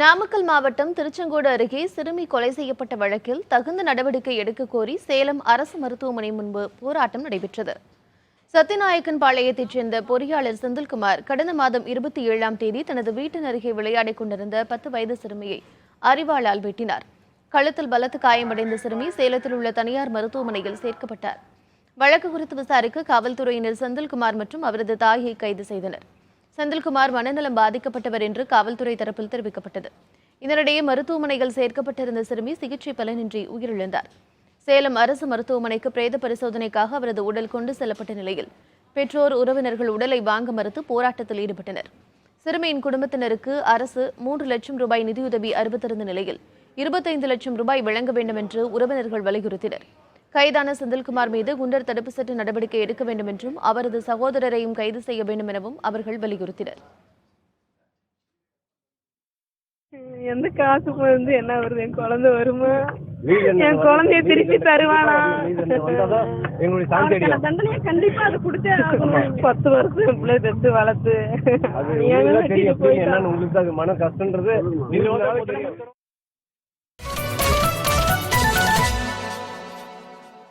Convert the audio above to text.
நாமக்கல் மாவட்டம் திருச்செங்கோடு அருகே சிறுமி கொலை செய்யப்பட்ட வழக்கில் தகுந்த நடவடிக்கை எடுக்க கோரி சேலம் அரசு மருத்துவமனை முன்பு போராட்டம் நடைபெற்றது. சத்தியநாயக்கன் பாளையத்தைச் சேர்ந்த பொறியாளர் செந்தில்குமார் கடந்த மாதம் 27ஆம் தேதி தனது வீட்டின் அருகே விளையாடிக் கொண்டிருந்த 10 வயது சிறுமியை அரிவாளால் வெட்டினார். கழுத்தில் பலத்த காயமடைந்த சிறுமி சேலத்தில் உள்ள தனியார் மருத்துவமனையில் சேர்க்கப்பட்டார். வழக்கு குறித்து விசாரிக்க காவல்துறையினர் செந்தில்குமார் மற்றும் அவரது தாயை கைது செய்தனர். செந்தில்குமார் மனநலம் பாதிக்கப்பட்டவர் என்று காவல்துறை தரப்பில் தெரிவிக்கப்பட்டது. இதனிடையே மருத்துவமனையில் சேர்க்கப்பட்டிருந்த சிறுமி சிகிச்சை பலனின்றி உயிரிழந்தார். சேலம் அரசு மருத்துவமனைக்கு பிரேத பரிசோதனைக்காக அவரது உடல் கொண்டு செல்லப்பட்ட நிலையில் பெற்றோர் உறவினர்கள் உடலை வாங்க மறுத்து போராட்டத்தில் ஈடுபட்டனர். சிறுமியின் குடும்பத்தினருக்கு அரசு 3 லட்சம் ரூபாய் நிதியுதவி அறிவித்திருந்த நிலையில் 25 லட்சம் ரூபாய் வழங்க வேண்டும் என்று உறவினர்கள் வலியுறுத்தினர். கைதான செந்தில்குமார் மீது குண்டர் தடுப்பு சட்ட நடவடிக்கை எடுக்க வேண்டும் என்றும் அவரது சகோதரரையும் கைது செய்ய வேண்டும் எனவும் அவர்கள் வலியுறுத்தினர். எந்த காசுக்கு வந்து என்ன வருது? என் குழந்தை வருமா? என் குழந்தைய திருப்பி தருவானா? தண்டனையா கண்டிப்பா அதை கொடுத்தே ஆகணும். 10 வருஷம் என் பிள்ளை பெற்று வளர்த்து மன கஷ்டன்றது